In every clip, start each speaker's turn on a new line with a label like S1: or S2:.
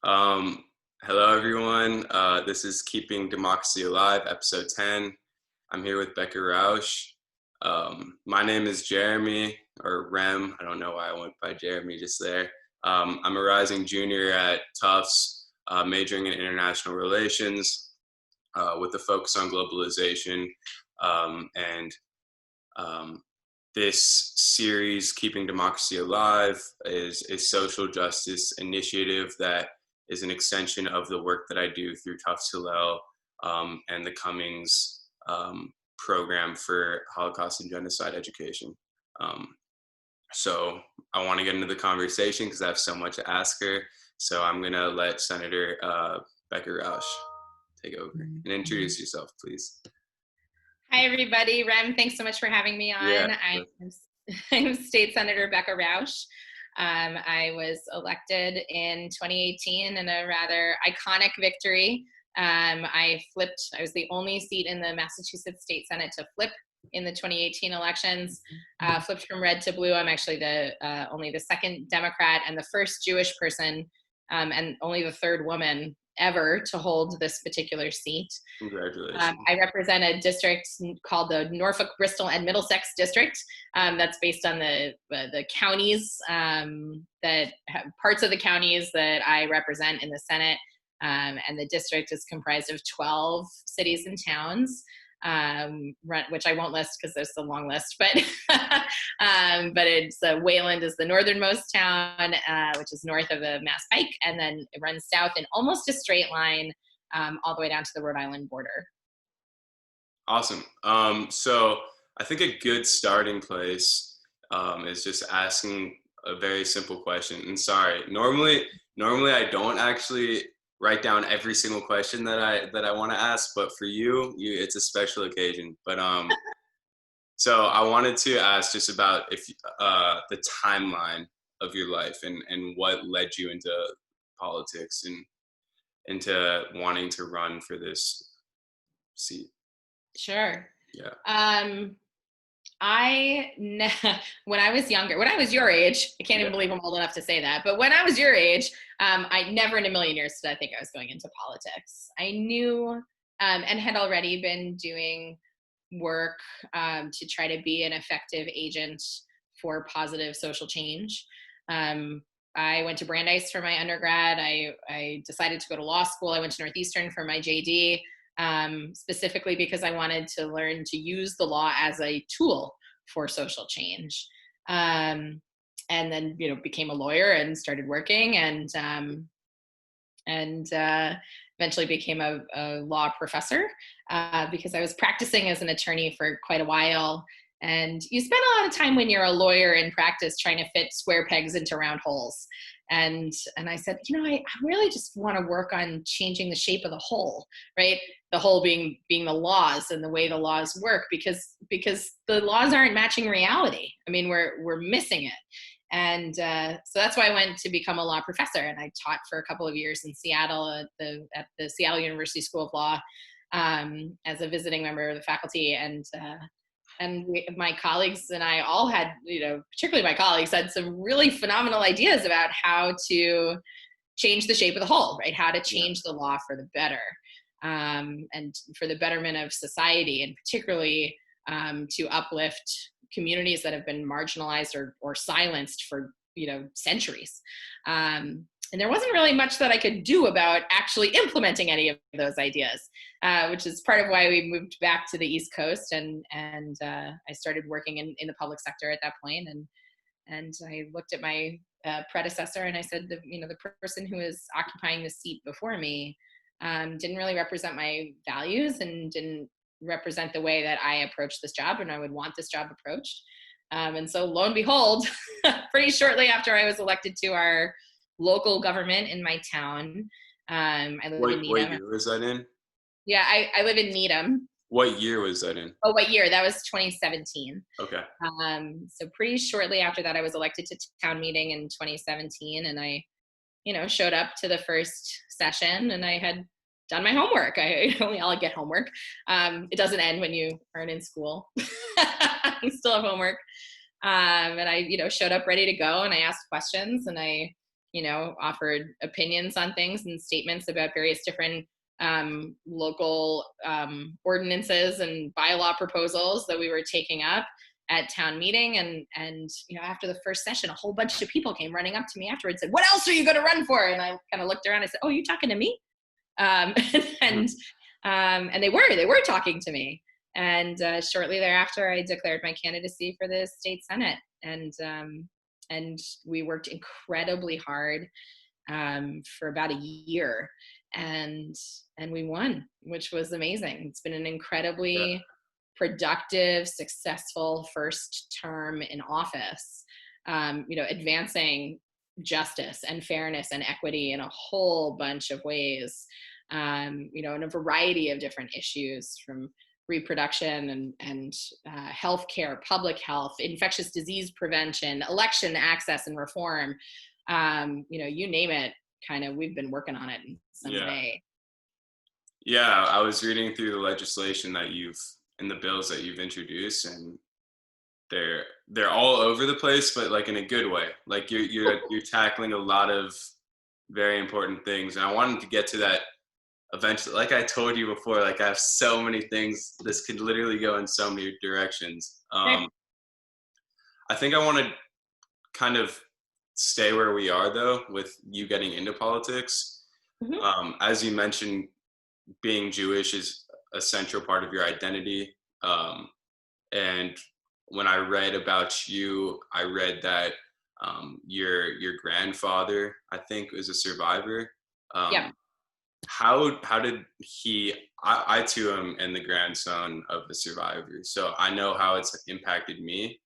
S1: Um, Hello, everyone. This is Keeping Democracy Alive, episode 10. I'm here with Becca Rausch. My name is Jeremy, or Rem. I don't know why I went by Jeremy just there. I'm a rising junior at Tufts, majoring in international relations with a focus on globalization. And This series, Keeping Democracy Alive, is a social justice initiative that is an extension of the work that I do through Tufts Hillel and the Cummings program for Holocaust and genocide education. Um, so I want to get into the conversation because I have so much to ask her. So I'm going to let Senator Becca Rausch take over and introduce yourself, please.
S2: Hi, everybody. Rem, thanks so much for having me on.
S1: Yeah.
S2: I'm State Senator Becca Rausch. I was elected in 2018 in a rather iconic victory. I was the only seat in the Massachusetts State Senate to flip in the 2018 elections, flipped from red to blue. I'm actually only the second Democrat and the first Jewish person and only the third woman ever to hold this particular seat.
S1: Congratulations.
S2: I represent a district called the Norfolk, Bristol, and Middlesex district. That's based on the counties parts of the counties that I represent in the Senate. And the district is comprised of 12 cities and towns, which I won't list because there's a long list, but it's Wayland is the northernmost town, which is north of the Mass Pike, and then it runs south in almost a straight line all the way down to the Rhode Island border.
S1: Awesome. So I think a good starting place is just asking a very simple question. And sorry, normally I don't actually write down every single question that I want to ask, but for you it's a special occasion. But so I wanted to ask just about if the timeline of your life and what led you into politics and into wanting to run for this seat.
S2: Sure.
S1: Yeah.
S2: When I was younger, when I was your age, I can't even believe I'm old enough to say that, but when I was your age, I never in a million years did I think I was going into politics. I knew and had already been doing work to try to be an effective agent for positive social change. I went to Brandeis for my undergrad. I decided to go to law school. I went to Northeastern for my JD. Specifically because I wanted to learn to use the law as a tool for social change. And then, became a lawyer and started working and eventually became a law professor because I was practicing as an attorney for quite a while. And you spend a lot of time when you're a lawyer in practice trying to fit square pegs into round holes. And I said, I really just want to work on changing the shape of the hole, right? The hole being the laws and the way the laws work, because the laws aren't matching reality. I mean, we're missing it. And so that's why I went to become a law professor. And I taught for a couple of years in Seattle at the Seattle University School of Law as a visiting member of the faculty. And my colleagues and I all had, particularly my colleagues, had some really phenomenal ideas about how to change the shape of the whole, right? How to change the law for the better and for the betterment of society, and particularly to uplift communities that have been marginalized or silenced for, centuries. And there wasn't really much that I could do about actually implementing any of those ideas, which is part of why we moved back to the East Coast. And I started working in the public sector at that point. And I looked at my predecessor and I said, the person who is occupying the seat before me didn't really represent my values and didn't represent the way that I approached this job and I would want this job approached. And so lo and behold, pretty shortly after I was elected to our local government in my town. I live in Needham.
S1: What year was that in?
S2: Yeah, I live in Needham.
S1: What year was that in?
S2: Oh, what year? That was 2017.
S1: Okay.
S2: So pretty shortly after that, I was elected to town meeting in 2017, and I, showed up to the first session, and I had done my homework. We all get homework. It doesn't end when you aren't in school. You still have homework. And I, showed up ready to go, and I asked questions, and I offered opinions on things and statements about various different local ordinances and bylaw proposals that we were taking up at town meeting. And after the first session, a whole bunch of people came running up to me afterwards and said, "What else are you going to run for?" And I kind of looked around and said, "Oh, you talking to me?" um, and and they were talking to me. And shortly thereafter, I declared my candidacy for the state senate, and we worked incredibly hard for about a year, and we won, which was amazing. It's been an incredibly productive, successful first term in office, advancing justice and fairness and equity in a whole bunch of ways, in a variety of different issues, from reproduction and healthcare, public health, infectious disease prevention, election access and reform. You name it, kind of, we've been working on it in some way.
S1: Yeah, I was reading through the legislation and the bills that you've introduced, and they're all over the place, but like in a good way. Like you're tackling a lot of very important things, and I wanted to get to that eventually. Like I told you before, like I have so many things. This could literally go in so many directions.
S2: Right.
S1: I think I want to kind of stay where we are, though, with you getting into politics. As you mentioned, being Jewish is a central part of your identity. And when I read about you, I read that your grandfather, I think, was a survivor.
S2: Yeah.
S1: How did he? I too am and the grandson of the survivor, so I know how it's impacted me.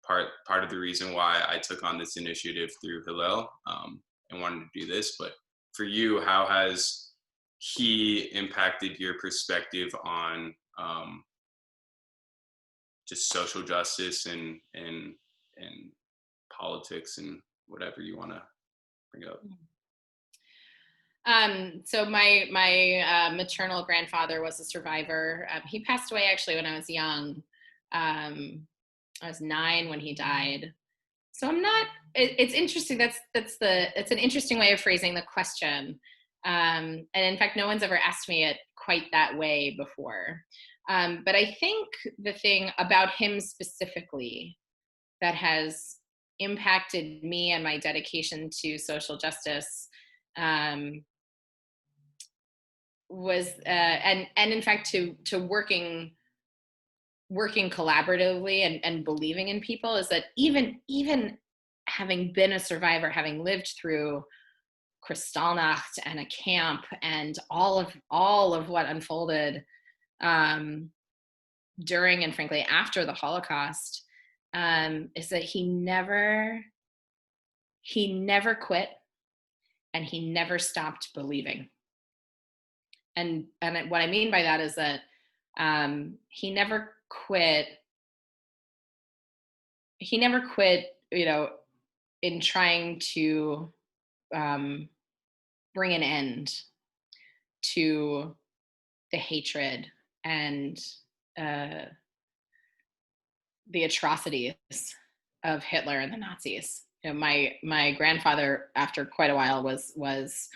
S1: Part of the reason why I took on this initiative through Hillel, and wanted to do this. But for you, how has he impacted your perspective on just social justice and politics and whatever you want to bring up?
S2: So my maternal grandfather was a survivor. He passed away actually when I was young. I was 9 when he died. So I'm not. It's interesting. It's an interesting way of phrasing the question. And in fact, no one's ever asked me it quite that way before. But I think the thing about him specifically that has impacted me and my dedication to social justice was, and in fact, to working collaboratively and believing in people, is that even having been a survivor, having lived through Kristallnacht and a camp and all of what unfolded during and frankly after the Holocaust, is that he never quit, and he never stopped believing. And what I mean by that is that he never quit. He never quit, in trying to bring an end to the hatred and the atrocities of Hitler and the Nazis. My grandfather, after quite a while, was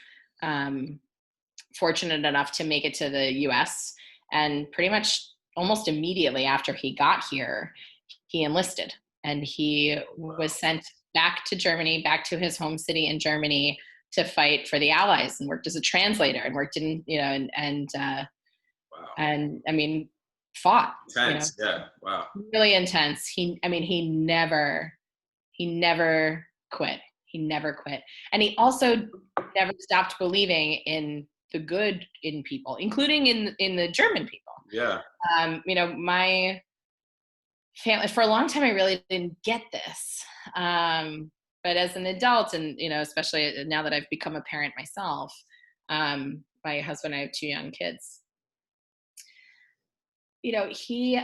S2: fortunate enough to make it to the U.S. And pretty much almost immediately after he got here, he enlisted, and he was sent back to Germany, back to his home city in Germany, to fight for the Allies, and worked as a translator, and worked in, and I mean, fought.
S1: Intense, yeah, wow,
S2: really intense. He never quit. He never quit, and he also never stopped believing in the good in people, including in the German people.
S1: Yeah.
S2: My family, for a long time, I really didn't get this. But as an adult, and especially now that I've become a parent myself, my husband and I have 2 young kids. He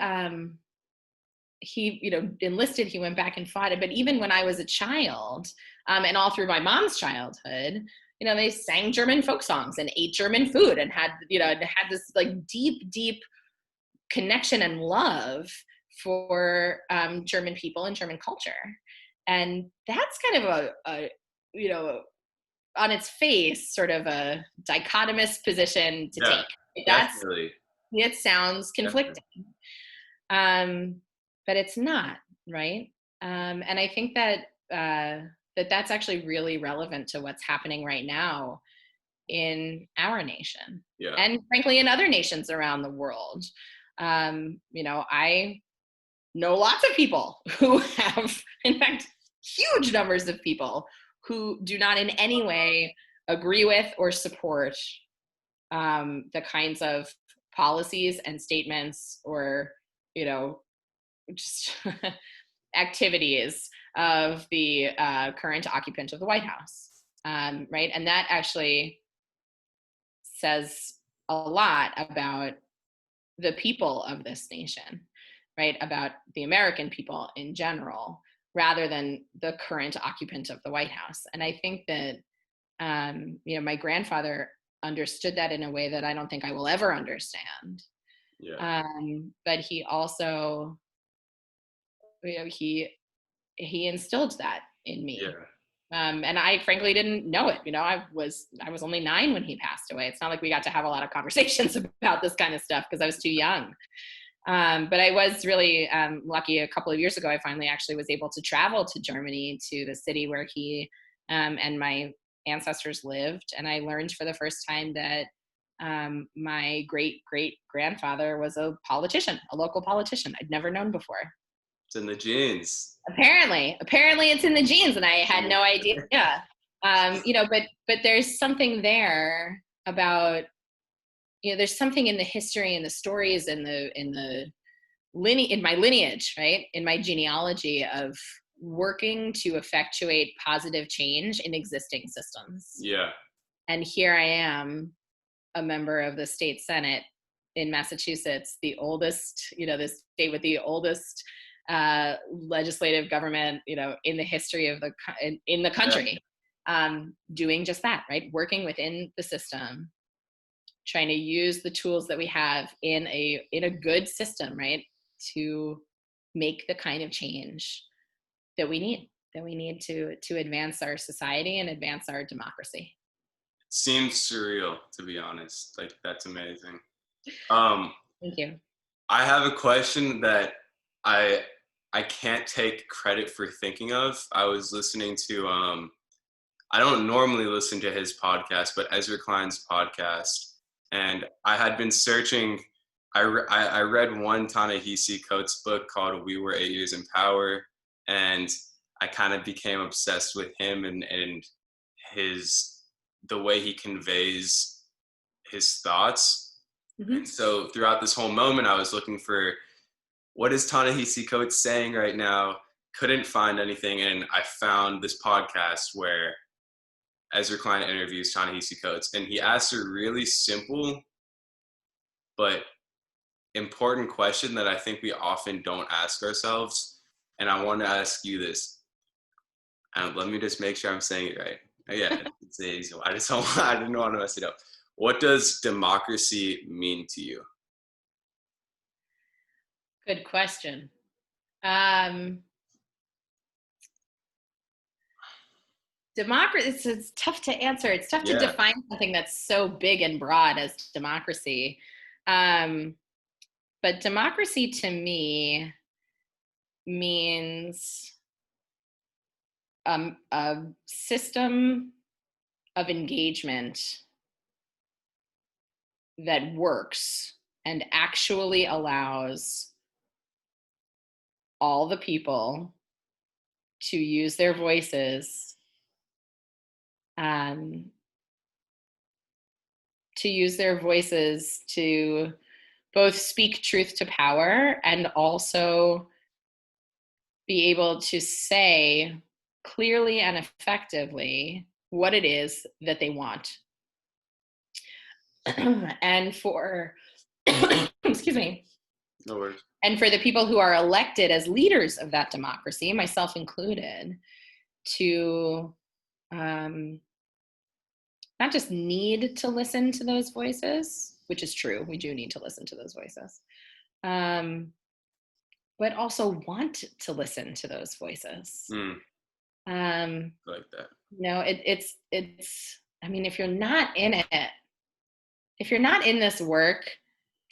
S2: enlisted. He went back and fought it. But even when I was a child, and all through my mom's childhood, they sang German folk songs and ate German food, and had this like deep connection and love for German people and German culture. And that's kind of you know, on its face, sort of a dichotomous position to
S1: Yeah,
S2: take.
S1: definitely.
S2: It sounds
S1: Definitely.
S2: conflicting, um, but it's not, right? And I think that that's actually really relevant to what's happening right now in our nation,
S1: Yeah.
S2: and frankly in other nations around the world. I know lots of people who have, in fact, huge numbers of people who do not in any way agree with or support the kinds of policies and statements, or just activities of the current occupant of the White House, right? And that actually says a lot about the people of this nation, right? About the American people in general, rather than the current occupant of the White House. And I think that, my grandfather understood that in a way that I don't think I will ever understand.
S1: Yeah.
S2: But he also, he instilled that in me.
S1: Yeah.
S2: And I frankly didn't know it. I was only 9 when he passed away. It's not like we got to have a lot of conversations about this kind of stuff because I was too young. But I was really lucky. A couple of years ago, I finally actually was able to travel to Germany, to the city where he and my ancestors lived. And I learned for the first time that my great great grandfather was a politician, a local politician I'd never known before.
S1: It's in the genes.
S2: Apparently it's in the genes, and I had no idea. But there's something there about, there's something in the history and the stories and in my lineage, right, in my genealogy, of working to effectuate positive change in existing systems.
S1: Yeah.
S2: And here I am, a member of the state senate in Massachusetts, the oldest, the state with the oldest legislative government, in the history of in the
S1: Yeah.
S2: country, doing just that, right? Working within the system, trying to use the tools that we have in a good system, right, to make the kind of change that we need to advance our society and advance our democracy.
S1: Seems surreal, to be honest. Like, that's amazing. Um,
S2: Thank you.
S1: I have a question that I I can't take credit for thinking of. I was listening to I don't normally listen to his podcast, but Ezra Klein's podcast, and I had been searching. I read one Ta-Nehisi Coates book called "We Were 8 Years in Power," and I kind of became obsessed with him and his the way he conveys his thoughts. And
S2: Mm-hmm.
S1: so throughout this whole moment, I was looking for what is Ta-Nehisi Coates saying right now. Couldn't find anything, and I found this podcast where Ezra Klein interviews Ta-Nehisi Coates, and he asks a really simple but important question that I think we often don't ask ourselves. And I want to ask you this. Let me just make sure I'm saying it right. Yeah, it's easy. I didn't want to mess it up. What does democracy mean to you?
S2: Good question. um Democracy, it's tough to answer. It's tough to
S1: Yeah,
S2: define something that's so big and broad as democracy. um but democracy to me means a system of engagement that works and actually allows all the people to use their voices, um, to both speak truth to power and also be able to say clearly and effectively what it is that they want. And for excuse me,
S1: no worries.
S2: and for the people who are elected as leaders of that democracy, myself included, to um, not just need to listen to those voices, which is true, we do need to listen to those voices, um, but also want to listen to those voices.
S1: Mm, like that.
S2: It's, I mean, if you're not in it, if you're not in this work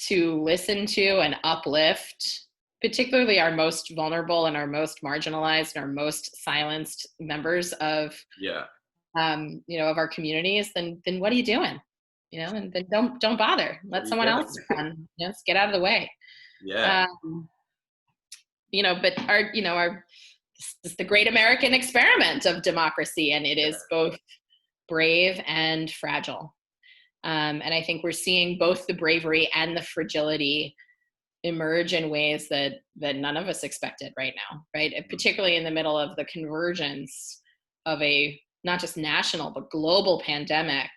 S2: to listen to and uplift, particularly our most vulnerable and our most marginalized and our most silenced members of,
S1: Yeah.
S2: of our communities, then what are you doing? And then don't bother.
S1: What
S2: Let
S1: are you
S2: someone else
S1: doing?
S2: run. Just get out of the way.
S1: Yeah.
S2: Um, but our this is the great American experiment of democracy, and it is both brave and fragile. And I think we're seeing both the bravery and the fragility emerge in ways that none of us expected right now, right? Particularly in the middle of the convergence of a not just national but global pandemic,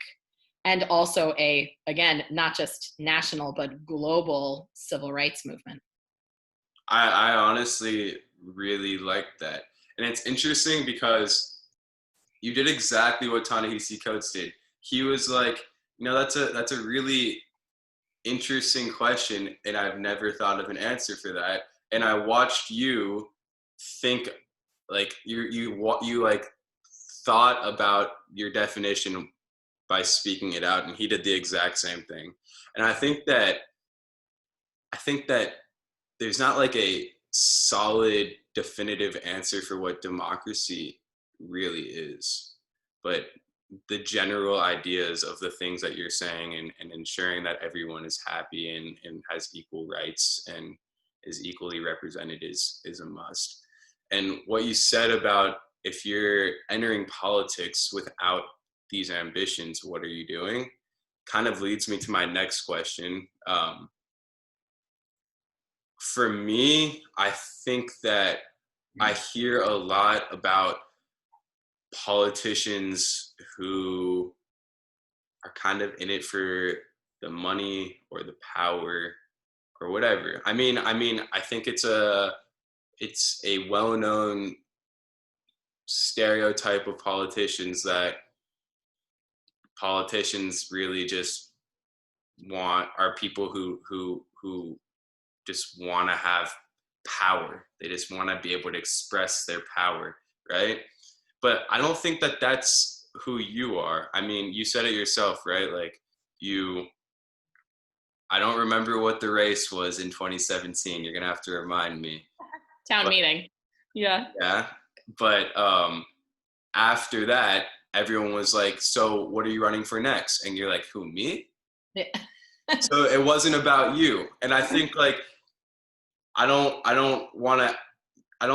S2: and also again, not just national but global civil rights movement.
S1: I honestly really like that. And it's interesting because you did exactly what Ta-Nehisi Coates did. He was like, that's a really interesting question, and I've never thought of an answer for that. And I watched you think, like you like thought about your definition by speaking it out, and he did the exact same thing. And I think that there's not like a solid definitive answer for what democracy really is, but the general ideas of the things that you're saying, and ensuring that everyone is happy and has equal rights and is equally represented is a must. And what you said about, if you're entering politics without these ambitions, what are you doing, kind of leads me to my next question. For me, I think that I hear a lot about politicians who are kind of in it for the money or the power or whatever. I think it's a well-known stereotype of politicians that politicians really just are people who just want to have power. They just want to be able to express their power, right? But I don't think that that's who you are. I mean, you said it yourself, right? Like, you, I don't remember what the race was in 2017. You're going to have to remind me.
S2: Town
S1: But,
S2: meeting. Yeah.
S1: yeah. But after that, everyone was like, so what are you running for next? And you're like, who, me?
S2: Yeah.
S1: So it wasn't about you. And I think, like, I don't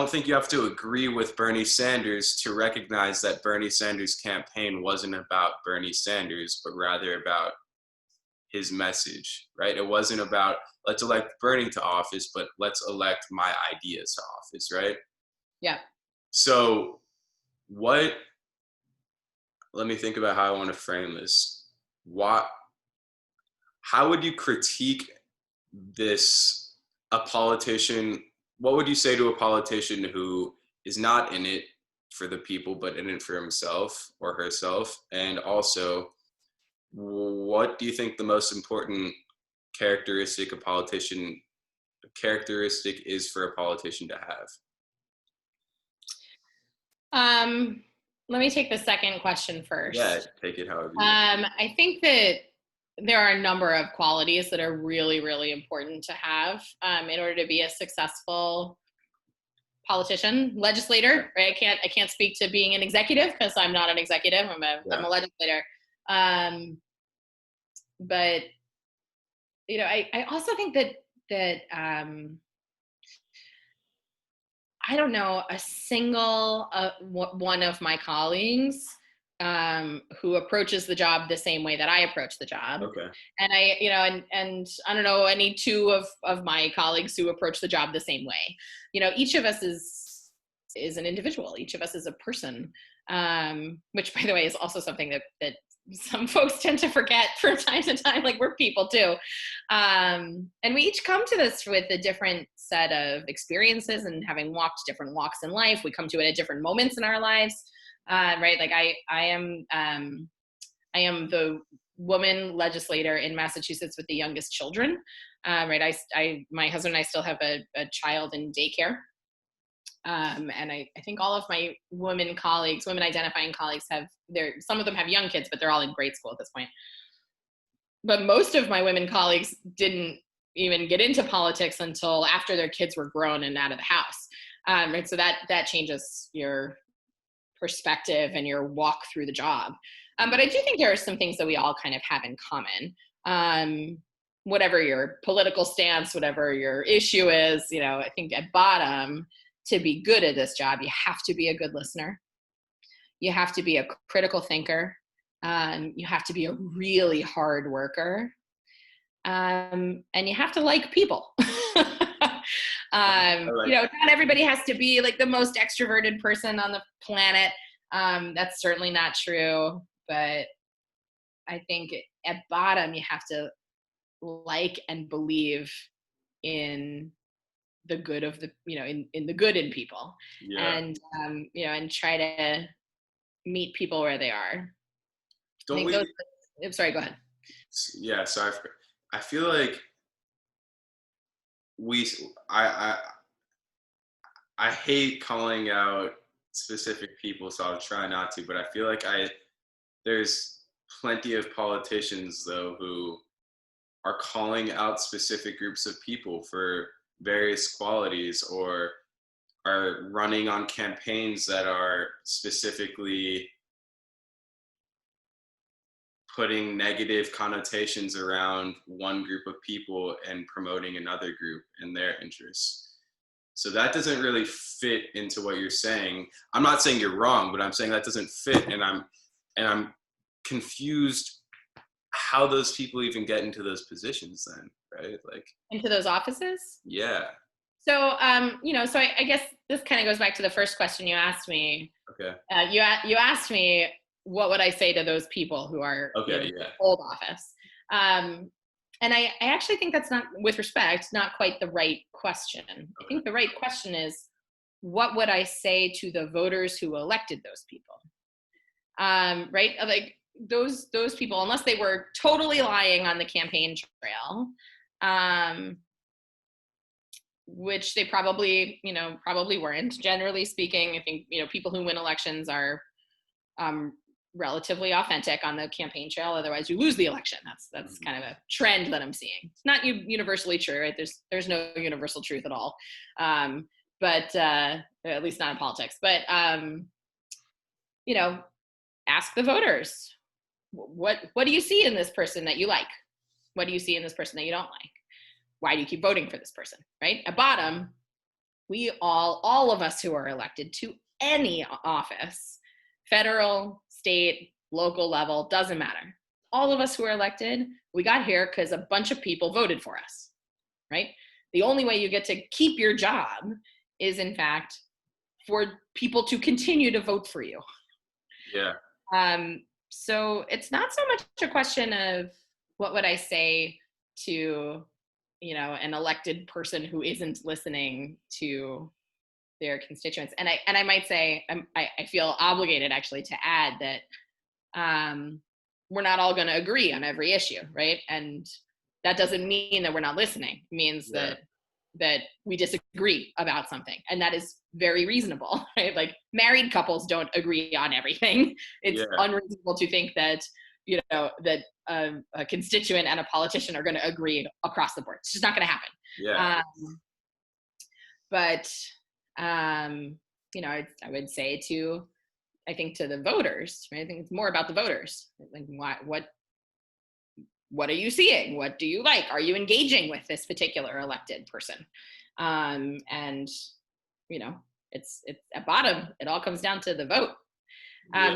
S1: think you have to agree with Bernie Sanders to recognize that Bernie Sanders' campaign wasn't about Bernie Sanders, but rather about his message, right? It wasn't about, let's elect Bernie to office, but let's elect my ideas to office, right?
S2: Yeah.
S1: So let me think about how I want to frame this. How would you critique this, a politician? What would you say to a politician who is not in it for the people, but in it for himself or herself? And also, what do you think the most important characteristic is for a politician to have?
S2: Let me take the second question first.
S1: Yeah, take it however you want.
S2: I think that there are a number of qualities that are really, really important to have in order to be a successful politician, legislator. Right? I can't speak to being an executive because I'm not an executive. I'm a legislator. But I also think that I don't know a single one of my colleagues who approaches the job the same way that I approach the job.
S1: Okay.
S2: And and I don't know any two of my colleagues who approach the job the same way. Each of us is an individual. Each of us is a person, which, by the way, is also something that some folks tend to forget from time to time. Like, we're people too. And we each come to this with a different set of experiences, and having walked different walks in life, we come to it at different moments in our lives. Right. Like I am the woman legislator in Massachusetts with the youngest children. Right. My husband and I still have a child in daycare. And I think all of my women colleagues, women identifying colleagues some of them have young kids, but they're all in grade school at this point. But most of my women colleagues didn't even get into politics until after their kids were grown and out of the house. And so that changes your perspective and your walk through the job. But I do think there are some things that we all kind of have in common. Whatever your political stance, whatever your issue is, I think at bottom, to be good at this job, you have to be a good listener. You have to be a critical thinker. You have to be a really hard worker. And you have to like people. Not everybody has to be like the most extroverted person on the planet. That's certainly not true. But I think at bottom, you have to like and believe in the good of in the good in people.
S1: Yeah.
S2: And and try to meet people where they are. I'm sorry, go ahead.
S1: Yeah, sorry. I feel like I hate calling out specific people, so I'll try not to, but I feel like there's plenty of politicians though who are calling out specific groups of people for various qualities, or are running on campaigns that are specifically putting negative connotations around one group of people and promoting another group and their interests. So that doesn't really fit into what you're saying. I'm not saying you're wrong, but I'm saying that doesn't fit, and I'm confused how those people even get into those positions then, right? Like
S2: into those offices?
S1: Yeah.
S2: So, so I guess this kind of goes back to the first question you asked me.
S1: Okay.
S2: You asked me, what would I say to those people who are in the old office? And I actually think that's not, with respect, not quite the right question. Okay. I think the right question is, what would I say to the voters who elected those people? Right? Like those people, unless they were totally lying on the campaign trail, which they probably weren't. Generally speaking, I think, people who win elections are relatively authentic on the campaign trail. Otherwise, you lose the election. That's kind of a trend that I'm seeing. It's not universally true, right? There's no universal truth at all, but at least not in politics. But ask the voters, what do you see in this person that you like? What do you see in this person that you don't like? Why do you keep voting for this person, right? At bottom, we all of us who are elected to any office, federal, state, local level, doesn't matter. All of us who are elected, we got here because a bunch of people voted for us, right? The only way you get to keep your job is, in fact, for people to continue to vote for you.
S1: Yeah.
S2: So it's not so much a question of what would I say to an elected person who isn't listening to their constituents. And I might say, I feel obligated actually to add that we're not all going to agree on every issue, right? And that doesn't mean that we're not listening. It means that we disagree about something, and that is very reasonable, right? Like married couples don't agree on everything. It's unreasonable to think that that a constituent and a politician are going to agree across the board. It's just not going to happen.
S1: Yeah.
S2: But I would say to the voters, right? I think it's more about the voters. Like, what are you seeing? What do you like? Are you engaging with this particular elected person? And it's at bottom, it all comes down to the vote.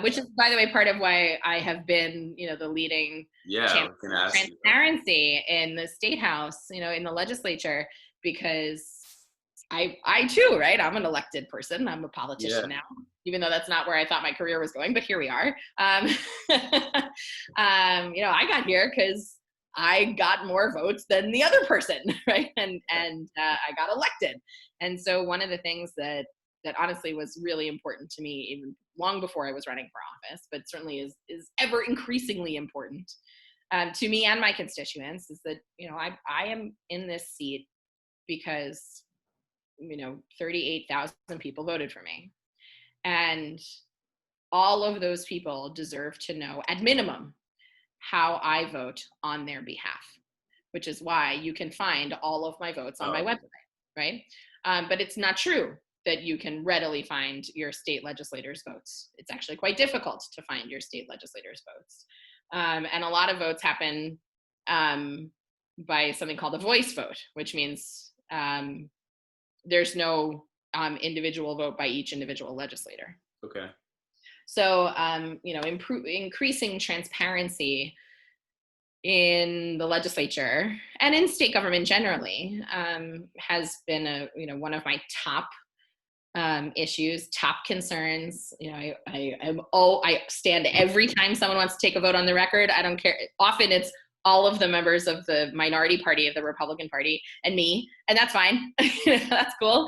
S2: Which is, by the way, part of why I have been, the leading champion of transparency in the State House, in the legislature, because I too, right? I'm an elected person. I'm a politician now, even though that's not where I thought my career was going, but here we are. I got here because I got more votes than the other person, right? And I got elected. And so one of the things that honestly was really important to me, even long before I was running for office, but certainly is ever increasingly important to me and my constituents, is that I am in this seat because 38,000 people voted for me. And all of those people deserve to know, at minimum, how I vote on their behalf, which is why you can find all of my votes on my website, right? But it's not true that you can readily find your state legislators' votes. It's actually quite difficult to find your state legislators' votes. And a lot of votes happen by something called a voice vote, which means there's no individual vote by each individual legislator.
S1: Okay.
S2: So, increasing transparency in the legislature and in state government generally has been one of my top issues, top concerns. I stand every time someone wants to take a vote on the record. I don't care. Often it's all of the members of the minority party of the Republican Party and me, and that's fine. That's cool.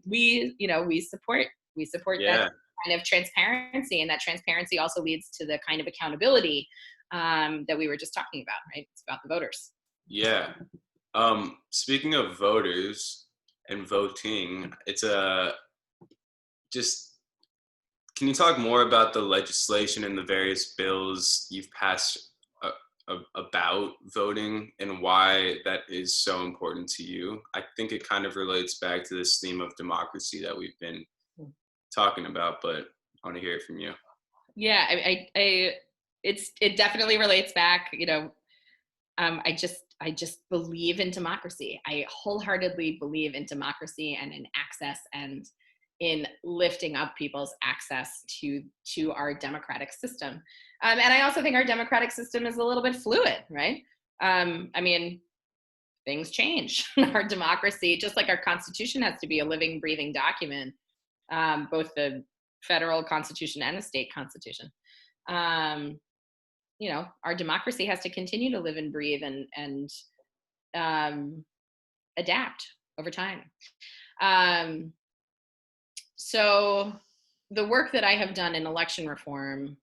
S2: We support that kind of transparency, and that transparency also leads to the kind of accountability that we were just talking about, right? It's about the voters.
S1: Yeah. Speaking of voters and voting, can you talk more about the legislation and the various bills you've passed about voting and why that is so important to you? I think it kind of relates back to this theme of democracy that we've been talking about, but I want to hear it from you.
S2: Yeah, it definitely relates back. I just believe in democracy. I wholeheartedly believe in democracy and in access and in lifting up people's access to our democratic system. And I also think our democratic system is a little bit fluid, right? Things change. Our democracy, just like our Constitution has to be a living, breathing document, both the federal Constitution and the state Constitution. Our democracy has to continue to live and breathe and adapt over time. So the work that I have done in election reform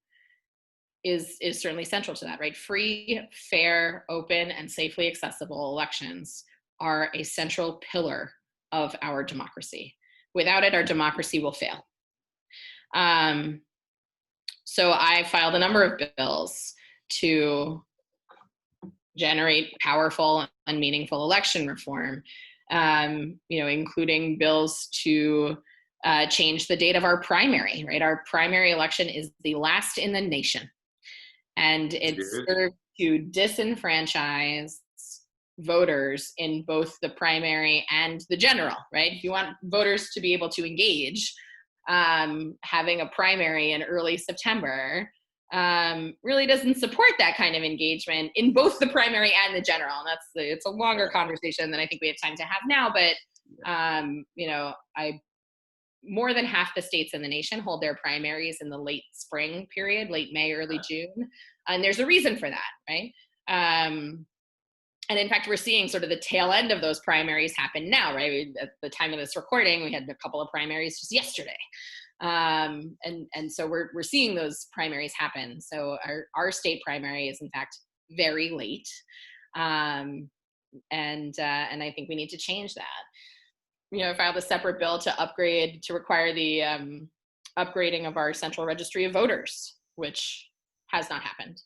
S2: is certainly central to that, right? Free, fair, open, and safely accessible elections are a central pillar of our democracy. Without it, our democracy will fail. So I filed a number of bills to generate powerful and meaningful election reform, including bills to change the date of our primary, right? Our primary election is the last in the nation. And it serves to disenfranchise voters in both the primary and the general, right? If you want voters to be able to engage, having a primary in early September really doesn't support that kind of engagement in both the primary and the general. And it's a longer conversation than I think we have time to have now, but more than half the states in the nation hold their primaries in the late spring period, late May, early June. And there's a reason for that, right? And in fact, we're seeing sort of the tail end of those primaries happen now, right? At the time of this recording, we had a couple of primaries just yesterday. And so we're seeing those primaries happen. So our state primary is in fact very late. And I think we need to change that. I filed a separate bill to require the upgrading of our central registry of voters, which has not happened.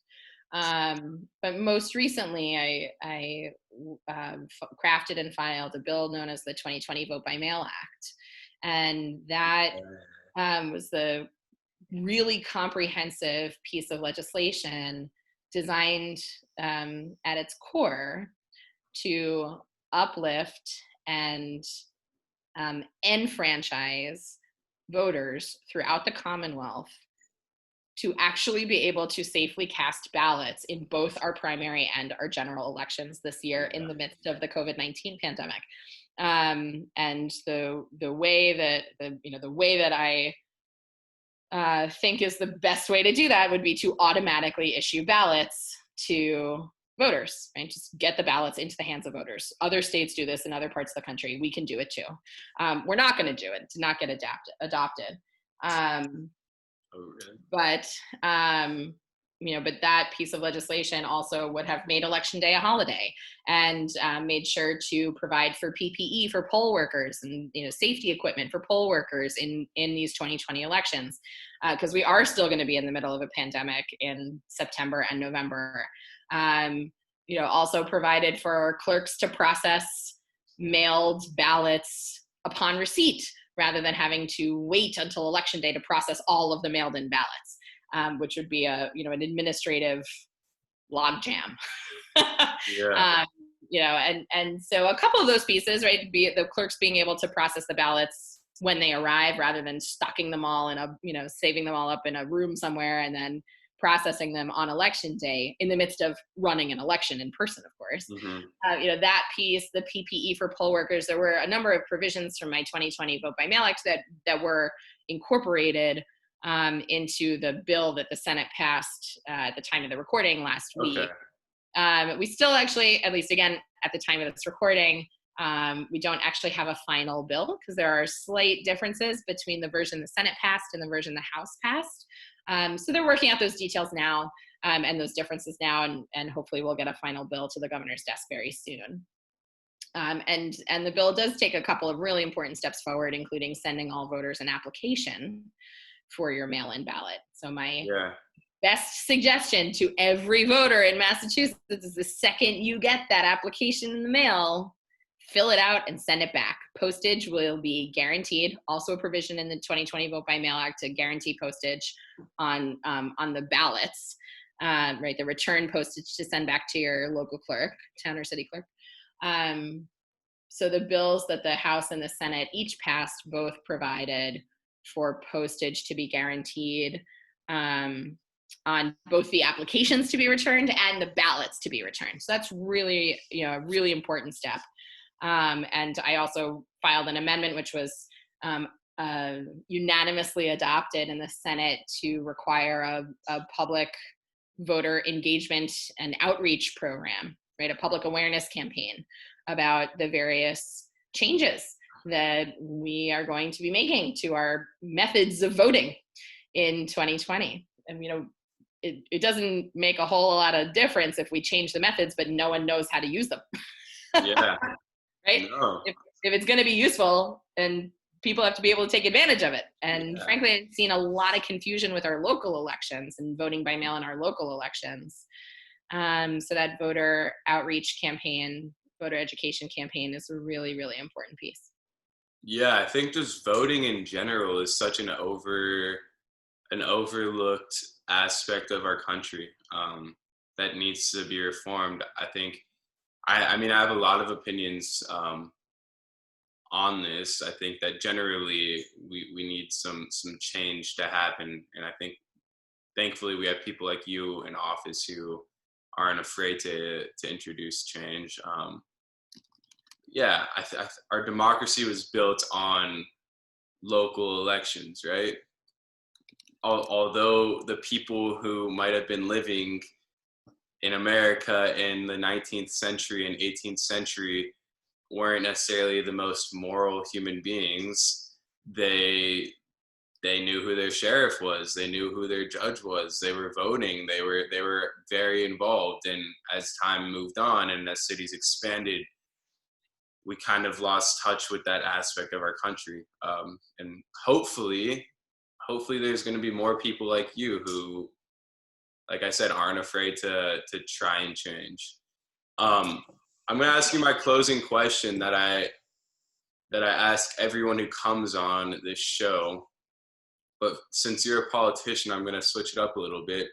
S2: But most recently, I crafted and filed a bill known as the 2020 Vote by Mail Act. And that was the really comprehensive piece of legislation designed at its core to uplift and enfranchise voters throughout the Commonwealth to actually be able to safely cast ballots in both our primary and our general elections this year in the midst of the COVID-19 pandemic. And the way that I think is the best way to do that would be to automatically issue ballots to voters, right? Just get the ballots into the hands of voters. Other states do this in other parts of the country. We can do it too. We're not going to do it to not get adopted.
S1: Oh, really?
S2: But but that piece of legislation also would have made Election Day a holiday, and made sure to provide for PPE for poll workers, and safety equipment for poll workers in these 2020 elections, because we are still going to be in the middle of a pandemic in September and November. Also provided for clerks to process mailed ballots upon receipt, rather than having to wait until Election Day to process all of the mailed-in ballots. Which would be an administrative logjam.
S1: Yeah.
S2: And so a couple of those pieces, right? Be it the clerks being able to process the ballots when they arrive, rather than stocking them all in saving them all up in a room somewhere and then processing them on Election Day in the midst of running an election in person, of course.
S1: Mm-hmm.
S2: That piece, the PPE for poll workers, there were a number of provisions from my 2020 Vote by Mail Act that were incorporated into the bill that the Senate passed at the time of the recording last week. We still actually, at least again, at the time of this recording, we don't actually have a final bill, because there are slight differences between the version the Senate passed and the version the House passed. So they're working out those details now, and those differences now, and hopefully we'll get a final bill to the governor's desk very soon. And the bill does take a couple of really important steps forward, including sending all voters an application for your mail-in ballot. So my best suggestion to every voter in Massachusetts is, the second you get that application in the mail, fill it out and send it back. Postage will be guaranteed. Also a provision in the 2020 Vote by Mail Act to guarantee postage on the ballots, right? The return postage to send back to your local clerk, town or city clerk. So the bills that the House and the Senate each passed both provided for postage to be guaranteed on both the applications to be returned and the ballots to be returned. So that's really, a really important step. And I also filed an amendment, which was unanimously adopted in the Senate, to require a public voter engagement and outreach program, right? A public awareness campaign about the various changes that we are going to be making to our methods of voting in 2020. And, it doesn't make a whole lot of difference if we change the methods, but no one knows how to use them.
S1: Yeah.
S2: Right?
S1: No.
S2: If it's going to be useful, and people have to be able to take advantage of it. And frankly, I've seen a lot of confusion with our local elections and voting by mail in our local elections. So that voter outreach campaign, voter education campaign, is a really, really important piece.
S1: Yeah, I think just voting in general is such an overlooked aspect of our country that needs to be reformed. I think, I mean, I have a lot of opinions on this. I think that generally we need some change to happen, and I think thankfully we have people like you in office who aren't afraid to introduce change. Our democracy was built on local elections, right? Although the people who might have been living in America in the 19th century and 18th century weren't necessarily the most moral human beings, they knew who their sheriff was, they knew who their judge was, they were voting, they were very involved. And as time moved on and as cities expanded, we kind of lost touch with that aspect of our country. And hopefully there's going to be more people like you who, like I said, aren't afraid to try and change. I'm going to ask you my closing question that I ask everyone who comes on this show. But since you're a politician, I'm going to switch it up a little bit.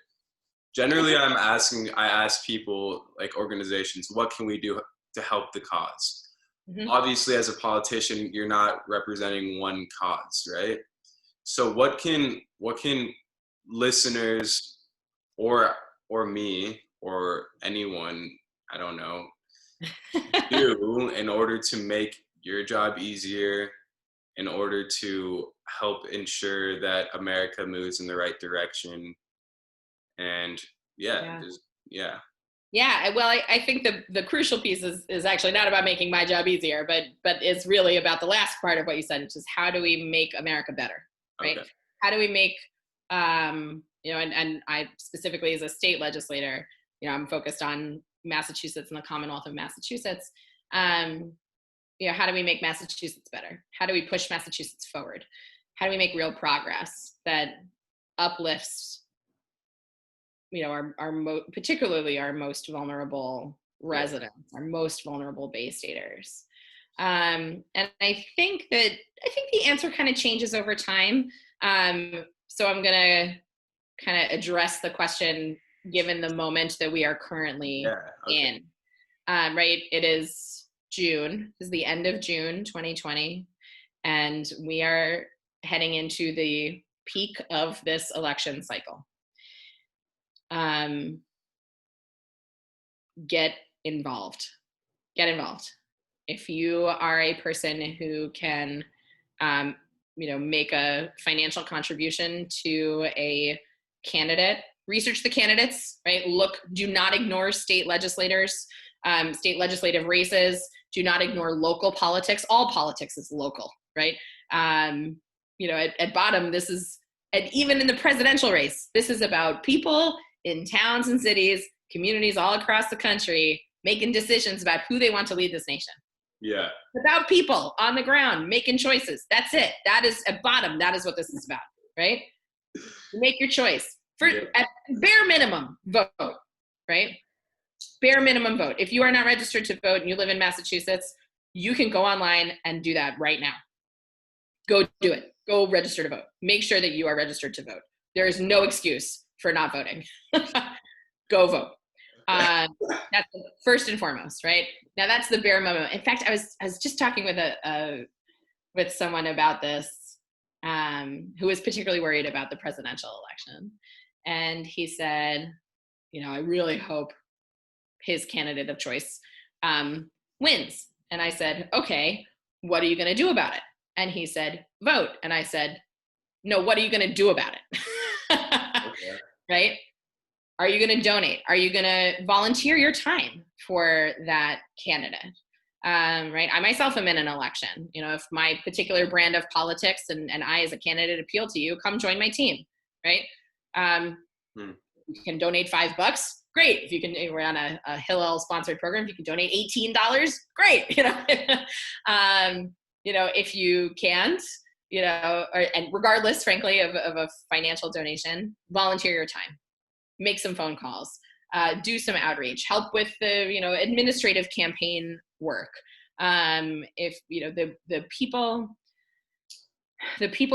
S1: Generally, I ask people, like organizations, what can we do to help the cause? Mm-hmm. Obviously, as a politician, you're not representing one cause, right? So what can listeners or me or anyone, I don't know, do in order to make your job easier, in order to help ensure that America moves in the right direction? And
S2: well, I think the crucial piece is actually not about making my job easier, but it's really about the last part of what you said, which is how do we make America better, right? Okay. How do we make and I specifically as a state legislator, I'm focused on Massachusetts and the Commonwealth of Massachusetts. How do we make Massachusetts better? How do we push Massachusetts forward? How do we make real progress that uplifts, particularly our most vulnerable residents, our most vulnerable Bay Staters? And I think the answer kind of changes over time. So I'm going to kind of address the question given the moment that we are currently in. Right? It is June. This is the end of June 2020. And we are heading into the peak of this election cycle. Get involved. Get involved. If you are a person who can, make a financial contribution to a candidate, research the candidates, right? Do not ignore state legislators, state legislative races. Do not ignore local politics. All politics is local, right? At bottom, this is, and even in the presidential race, this is about people in towns and cities, communities all across the country, making decisions about who they want to lead this nation.
S1: Yeah.
S2: About people on the ground making choices. That's it. That is at bottom. That is what this is about, right? You make your choice. At bare minimum, vote, right? Bare minimum vote. If you are not registered to vote and you live in Massachusetts, you can go online and do that right now. Go do it. Go register to vote. Make sure that you are registered to vote. There is no excuse for not voting. Go vote. That's first and foremost, right? Now that's the bare minimum. In fact, I was just talking with someone about this, who was particularly worried about the presidential election, and he said, I really hope his candidate of choice wins. And I said, okay, what are you going to do about it? And he said, vote. And I said, no, what are you going to do about it? Okay. Right? Are you going to donate? Are you going to volunteer your time for that candidate? Right? I myself am in an election. If my particular brand of politics and I as a candidate appeal to you, come join my team, right? You can donate $5. Great. If you can, we're on a Hillel sponsored program. If you can donate $18, great. If you can't, and regardless, frankly, of a financial donation, volunteer your time. Make some phone calls, do some outreach, help with the, administrative campaign work. If, the people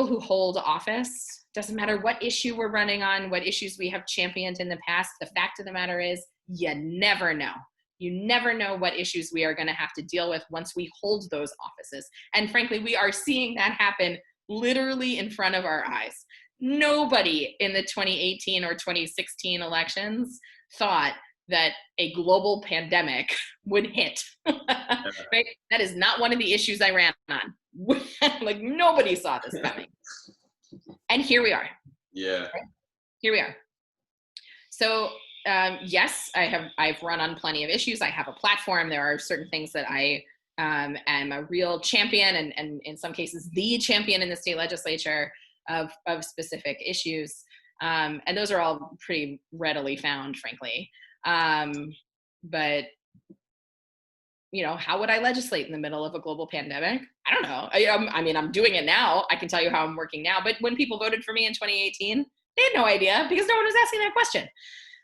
S2: who hold office, doesn't matter what issue we're running on, what issues we have championed in the past, the fact of the matter is you never know. You never know what issues we are going to have to deal with once we hold those offices. And frankly, we are seeing that happen literally in front of our eyes. Nobody in the 2018 or 2016 elections thought that a global pandemic would hit. Right? That is not one of the issues I ran on. Like nobody saw this coming. And here we are.
S1: Yeah.
S2: Right? Here we are. So yes, I've run on plenty of issues. I have a platform. There are certain things that I am a real champion and in some cases the champion in the state legislature of specific issues. And those are all pretty readily found, frankly. But, how would I legislate in the middle of a global pandemic? I don't know. I'm doing it now. I can tell you how I'm working now. But when people voted for me in 2018, they had no idea because no one was asking that question.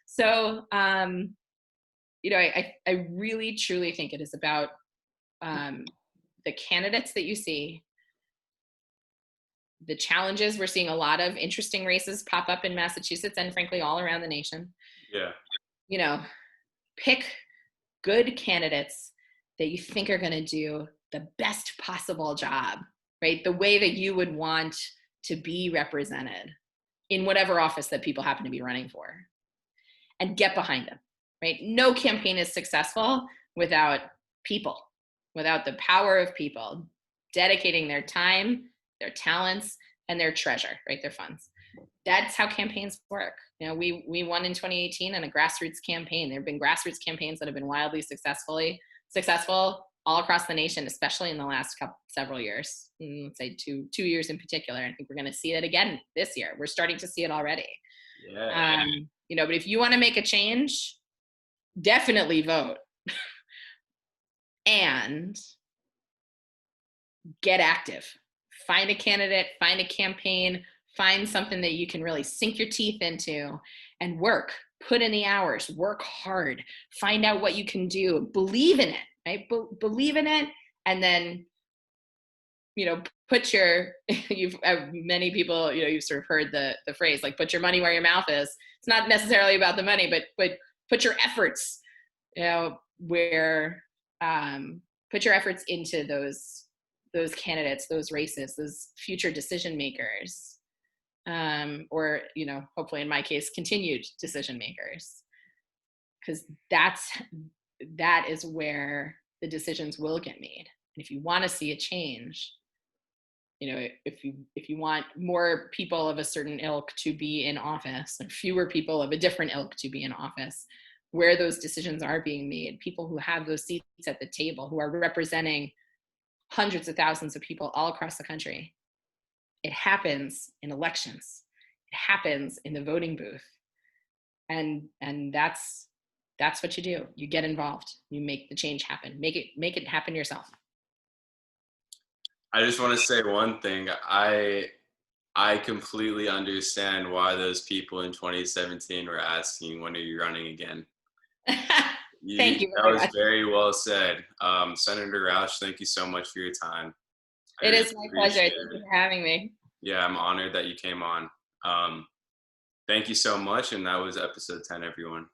S2: So, I really, truly think it is about the candidates that you see, the challenges. We're seeing a lot of interesting races pop up in Massachusetts and frankly all around the nation.
S1: Yeah.
S2: Pick good candidates that you think are going to do the best possible job, right? The way that you would want to be represented in whatever office that people happen to be running for, and get behind them, right? No campaign is successful without people, without the power of people dedicating their time, their talents, and their treasure, right? Their funds. That's how campaigns work. We won in 2018 in a grassroots campaign. There have been grassroots campaigns that have been wildly successful all across the nation, especially in the last several years. Let's say two years in particular. I think we're going to see it again this year. We're starting to see it already.
S1: Yeah.
S2: But if you want to make a change, definitely vote and get active. Find a candidate, find a campaign, find something that you can really sink your teeth into and work. Put in the hours, work hard, find out what you can do, believe in it, right? Believe in it, and then, put your, many people, you've sort of heard the phrase, like, put your money where your mouth is. It's not necessarily about the money, but put your efforts, where, put your efforts into those candidates, those races, those future decision makers, or hopefully in my case, continued decision makers, because that is where the decisions will get made. And if you want to see a change, if you want more people of a certain ilk to be in office and fewer people of a different ilk to be in office, where those decisions are being made, people who have those seats at the table, who are representing hundreds of thousands of people all across the country. It happens in elections. It happens in the voting booth. And that's what you do. You get involved. You make the change happen. Make it happen yourself.
S1: I just want to say one thing. I completely understand why those people in 2017 were asking, when are you running again?
S2: Thank you
S1: That
S2: very
S1: was
S2: much.
S1: very well said. Senator Rausch, thank you so much for your time. I
S2: It
S1: really
S2: is my pleasure.
S1: appreciate
S2: Thank
S1: it.
S2: you for having me.
S1: Yeah, I'm honored that you came on. Thank you so much. And that was episode 10, everyone.